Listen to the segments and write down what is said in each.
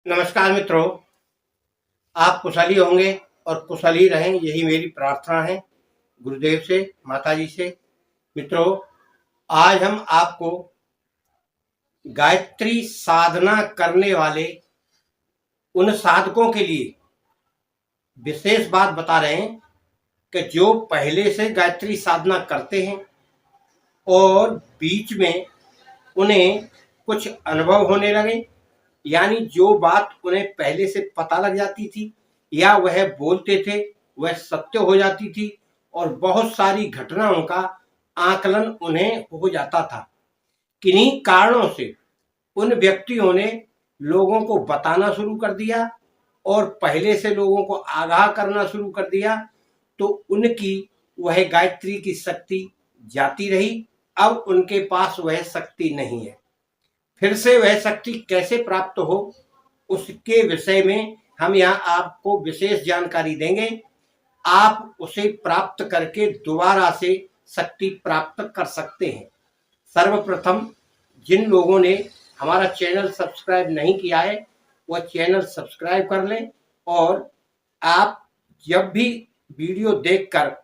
नमस्कार मित्रों, आप कुशली होंगे और कुशली रहें, यही मेरी प्रार्थना है गुरुदेव से, माता जी से। मित्रों, आज हम आपको गायत्री साधना करने वाले उन साधकों के लिए विशेष बात बता रहे हैं कि जो पहले से गायत्री साधना करते हैं और बीच में उन्हें कुछ अनुभव होने लगे, यानी जो बात उन्हें पहले से पता लग जाती थी या वह बोलते थे वह सत्य हो जाती थी और बहुत सारी घटनाओं का आकलन उन्हें हो जाता था। किन्हीं कारणों से उन व्यक्तियों ने लोगों को बताना शुरू कर दिया और पहले से लोगों को आगाह करना शुरू कर दिया, तो उनकी वह गायत्री की शक्ति जाती रही। अब उनके पास वह शक्ति नहीं है। फिर से वह शक्ति कैसे प्राप्त हो, उसके विषय में हम यहाँ आपको विशेष जानकारी देंगे। आप उसे प्राप्त करके दोबारा से शक्ति प्राप्त कर सकते हैं। सर्वप्रथम जिन लोगों ने हमारा चैनल सब्सक्राइब नहीं किया है वह चैनल सब्सक्राइब कर लें, और आप जब भी वीडियो देखकर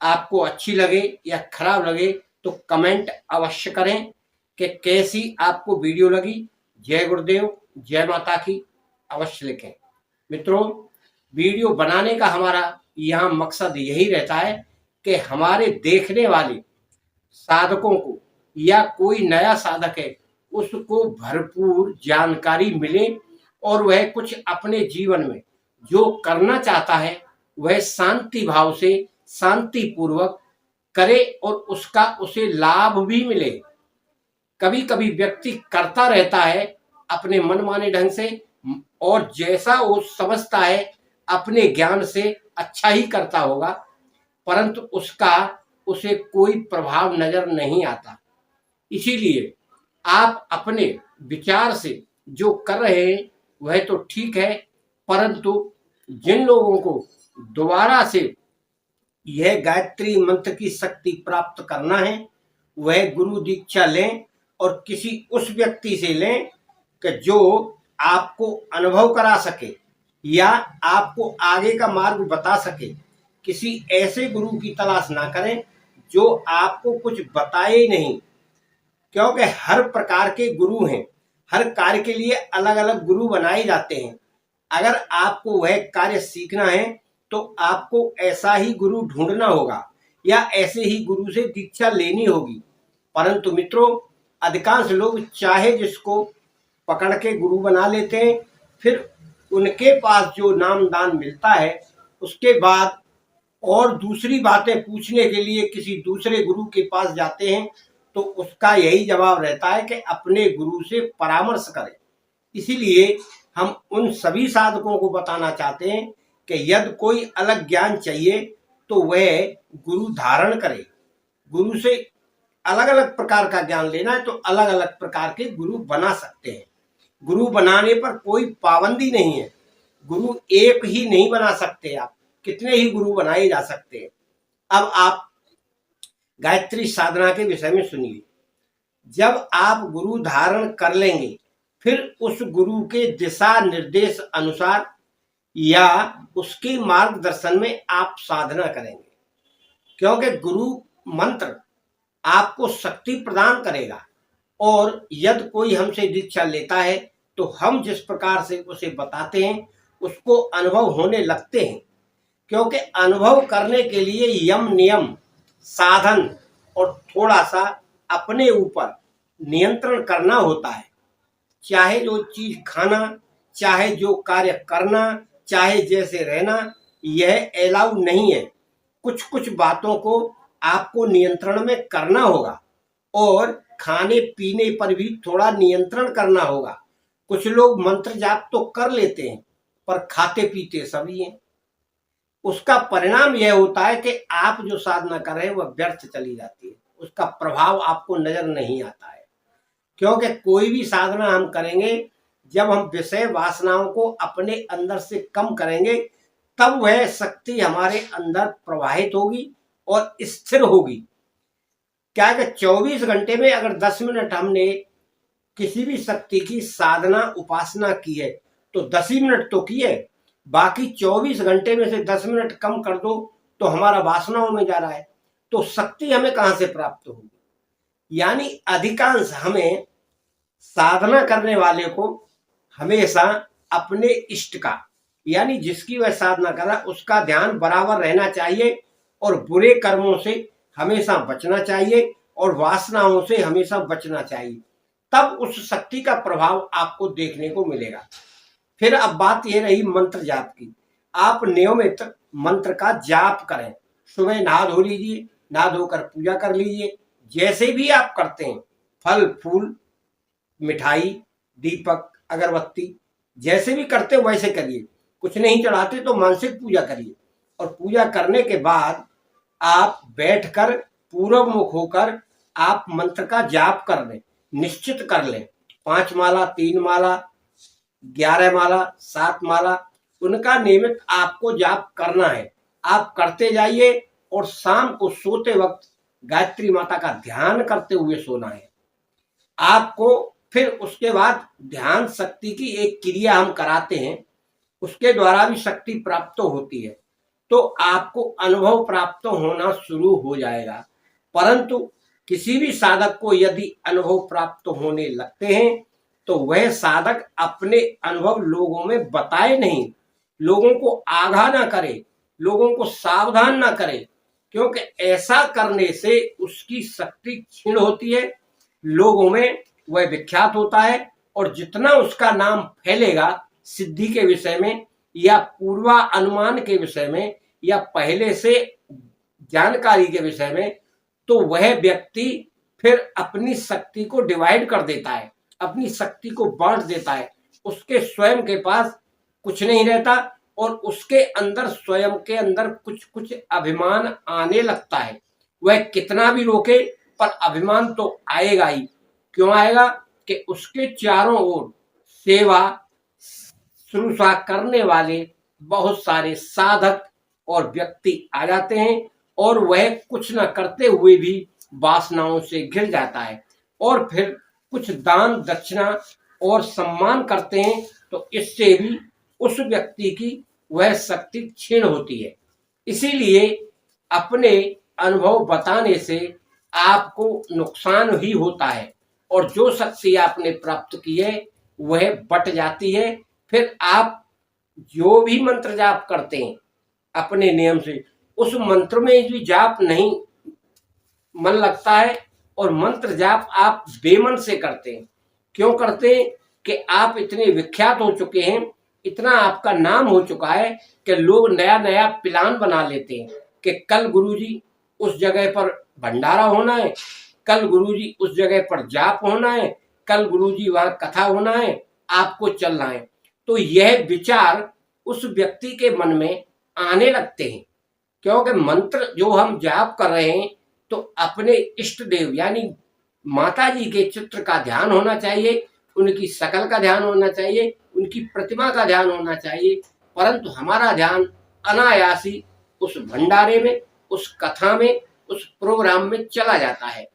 आपको अच्छी लगे या खराब लगे तो कमेंट अवश्य करें कि कैसी आपको वीडियो लगी। जय गुरुदेव, जय माता की अवश्य लिखें। मित्रों, वीडियो बनाने का हमारा यहाँ मकसद यही रहता है कि हमारे देखने वाले साधकों को या कोई नया साधक है उसको भरपूर जानकारी मिले और वह कुछ अपने जीवन में जो करना चाहता है वह शांति भाव से शांति पूर्वक करे और उसका उसे लाभ भी मिले। कभी कभी व्यक्ति करता रहता है अपने मनमाने ढंग से और जैसा वो समझता है अपने ज्ञान से अच्छा ही करता होगा, परंतु उसका उसे कोई प्रभाव नजर नहीं आता। इसीलिए आप अपने विचार से जो कर रहे हैं वह तो ठीक है, परंतु जिन लोगों को दोबारा से यह गायत्री मंत्र की शक्ति प्राप्त करना है वह गुरु दीक्षा लें और किसी उस व्यक्ति से लें कि जो आपको अनुभव करा सके या आपको आगे का मार्ग बता सके। किसी ऐसे गुरु की तलाश ना करें जो आपको कुछ बताए ही नहीं, क्योंकि हर प्रकार के गुरु हैं, हर कार्य के लिए अलग अलग गुरु बनाए जाते हैं। अगर आपको वह कार्य सीखना है तो आपको ऐसा ही गुरु ढूंढना होगा या ऐसे ही गुरु से दीक्षा लेनी होगी। परंतु मित्रों, अधिकांश लोग चाहे जिसको पकड़ के गुरु बना लेते हैं, फिर उनके पास जो नामदान मिलता है उसके बाद और दूसरी बातें पूछने के लिए किसी दूसरे गुरु के पास जाते हैं, तो उसका यही जवाब रहता है कि अपने गुरु से परामर्श करें। इसीलिए हम उन सभी साधकों को बताना चाहते हैं कि यदि कोई अलग ज्ञान चाहिए तो वह गुरु धारण करे। गुरु से अलग अलग प्रकार का ज्ञान लेना है तो अलग अलग प्रकार के गुरु बना सकते हैं। गुरु बनाने पर कोई पाबंदी नहीं है। गुरु एक ही नहीं बना सकते, आप कितने ही गुरु बनाए जा सकते हैं। अब आप गायत्री साधना के विषय में सुनिए। जब आप गुरु धारण कर लेंगे फिर उस गुरु के दिशा निर्देश अनुसार या उसके मार्गदर्शन में आप साधना करेंगे, क्योंकि गुरु मंत्र आपको शक्ति प्रदान करेगा। और यदि कोई हमसे दीक्षा लेता है तो हम जिस प्रकार से उसे बताते हैं उसको अनुभव होने लगते हैं, क्योंकि अनुभव करने के लिए यम नियम साधन और थोड़ा सा अपने ऊपर नियंत्रण करना होता है। चाहे जो चीज खाना, चाहे जो कार्य करना, चाहे जैसे रहना, यह अलाउ नहीं है। कुछ कुछ बातों को आपको नियंत्रण में करना होगा और खाने पीने पर भी थोड़ा नियंत्रण करना होगा। कुछ लोग मंत्र जाप तो कर लेते हैं पर खाते पीते सभी हैं। उसका परिणाम यह होता है कि आप जो साधना कर रहे हैं वह व्यर्थ चली जाती है, उसका प्रभाव आपको नजर नहीं आता है। क्योंकि कोई भी साधना हम करेंगे जब हम विषय वासनाओं को अपने अंदर से कम करेंगे तब वह शक्ति हमारे अंदर प्रवाहित होगी और स्थिर होगी। क्या कि 24 घंटे में अगर 10 मिनट हमने किसी भी शक्ति की साधना उपासना की है तो 10 ही मिनट तो किए, बाकी 24 घंटे में से 10 मिनट कम कर दो तो हमारा वासनाओं में जा रहा है, तो शक्ति हमें कहां से प्राप्त होगी। यानी अधिकांश हमें साधना करने वाले को हमेशा अपने इष्ट का, यानी जिसकी वह साधना कर रहा है उसका ध्यान बराबर रहना चाहिए, और बुरे कर्मों से हमेशा बचना चाहिए, और वासनाओं से हमेशा बचना चाहिए, तब उस शक्ति का प्रभाव आपको देखने को मिलेगा। फिर अब बात यह रही मंत्र जाप की। आप नियमित मंत्र का जाप करें। सुबह नहा धो लीजिए, नहा धोकर पूजा कर लीजिए, जैसे भी आप करते हैं, फल फूल मिठाई दीपक अगरबत्ती जैसे भी करते हो वैसे करिए। कुछ नहीं चढ़ाते तो मानसिक पूजा करिए, और पूजा करने के बाद आप बैठकर पूर्व मुख होकर आप मंत्र का जाप कर लें, निश्चित कर लें। 5 माला, 3 माला, 11 माला, 7 माला, उनका नियमित आपको जाप करना है। आप करते जाइए, और शाम को सोते वक्त गायत्री माता का ध्यान करते हुए सोना है आपको। फिर उसके बाद ध्यान शक्ति की एक क्रिया हम कराते हैं, उसके द्वारा भी शक्ति प्राप्त होती है, तो आपको अनुभव प्राप्त होना शुरू हो जाएगा। परंतु किसी भी साधक को यदि अनुभव प्राप्त होने लगते हैं तो वह साधक अपने अनुभव लोगों में बताए नहीं, लोगों को आगाह ना करे, लोगों को सावधान ना करे, क्योंकि ऐसा करने से उसकी शक्ति क्षीण होती है, लोगों में वह विख्यात होता है, और जितना उसका नाम फैलेगा सिद्धि के विषय में, या पूर्वानुमान के विषय में, या पहले से जानकारी के विषय में, तो वह व्यक्ति फिर अपनी शक्ति को डिवाइड कर देता है, अपनी शक्ति को बांट देता है। उसके स्वयं के पास कुछ नहीं रहता, और उसके अंदर स्वयं के अंदर कुछ कुछ अभिमान आने लगता है। वह कितना भी रोके पर अभिमान तो आएगा ही। क्यों आएगा? कि उसके चारों ओर सेवा शुश्रूषा करने वाले बहुत सारे साधक और व्यक्ति आ जाते हैं, और वह कुछ न करते हुए भी वासनाओं से घिर जाता है, और फिर कुछ दान दक्षिणा और सम्मान करते हैं, तो इससे भी उस व्यक्ति की वह शक्ति क्षीण होती है। इसीलिए अपने अनुभव बताने से आपको नुकसान ही होता है, और जो शक्ति आपने प्राप्त की है वह बट जाती है। फिर आप जो भी मंत्र जाप करते हैं अपने नियम से, उस मंत्र में भी जाप नहीं मन लगता है, और मंत्र जाप आप बेमन से करते हैं। क्यों करते हैं? कि आप इतने विख्यात हो चुके हैं, इतना आपका नाम हो चुका है कि लोग नया नया प्लान बना लेते हैं कि कल गुरुजी उस जगह पर भंडारा होना है, कल गुरुजी उस जगह पर जाप होना है, कल गुरुजी वहां कथा होना है, आपको चलना है। तो यह विचार उस व्यक्ति के मन में आने लगते हैं, क्योंकि मंत्र जो हम जाप कर रहे हैं तो अपने इष्ट देव यानी माता जी के चित्र का ध्यान होना चाहिए, उनकी शकल का ध्यान होना चाहिए, उनकी प्रतिमा का ध्यान होना चाहिए, परंतु हमारा ध्यान अनायासी उस भंडारे में, उस कथा में, उस प्रोग्राम में चला जाता है।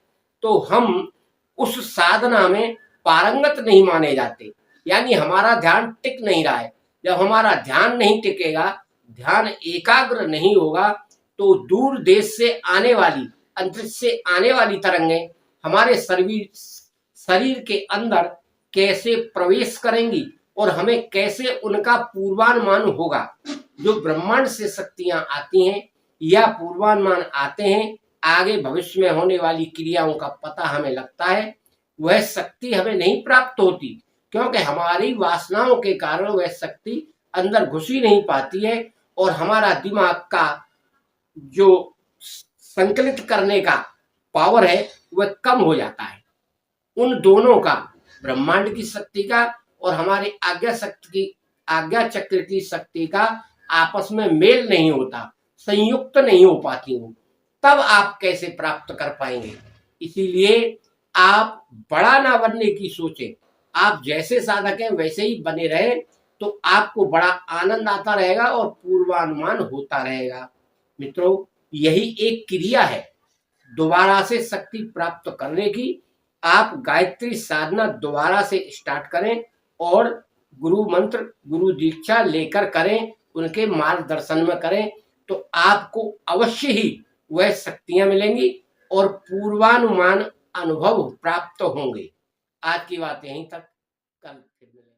तो हम उस साधना में पारंगत नहीं माने जाते, यानी हमारा ध्यान टिक नहीं रहा है। जब हमारा ध्यान नहीं टिकेगा, ध्यान एकाग्र नहीं होगा, तो दूर देश से आने वाली, अंतरिक्ष से आने वाली तरंगें हमारे शरीर के अंदर कैसे प्रवेश करेंगी, और हमें कैसे उनका पूर्वानुमान होगा। जो ब्रह्मांड से शक्तियां आती हैं या पूर्वानुमान आते हैं, आगे भविष्य में होने वाली क्रियाओं का पता हमें लगता है, वह शक्ति हमें नहीं प्राप्त होती, क्योंकि हमारी वासनाओं के कारण वह शक्ति अंदर घुस ही नहीं पाती है, और हमारा दिमाग का जो संकलित करने का पावर है वह कम हो जाता है। उन दोनों का, ब्रह्मांड की शक्ति का और हमारी आज्ञा चक्र की शक्ति का आपस में मेल नहीं होता, संयुक्त नहीं हो पाती हूँ, तब आप कैसे प्राप्त कर पाएंगे। इसीलिए आप बड़ा ना बनने की सोचें, आप जैसे साधक हैं वैसे ही बने रहे, तो आपको बड़ा आनंद आता रहेगा और पूर्वानुमान होता रहेगा। मित्रों, यही एक क्रिया है दोबारा से शक्ति प्राप्त करने की। आप गायत्री साधना दोबारा से स्टार्ट करें, और गुरु मंत्र, गुरु दीक्षा लेकर करें, उनके मार्गदर्शन में करें, तो आपको अवश्य ही वह शक्तियां मिलेंगी और पूर्वानुमान अनुभव प्राप्त होंगे। आज की बात यहीं तक, कल फिर मिलेंगे।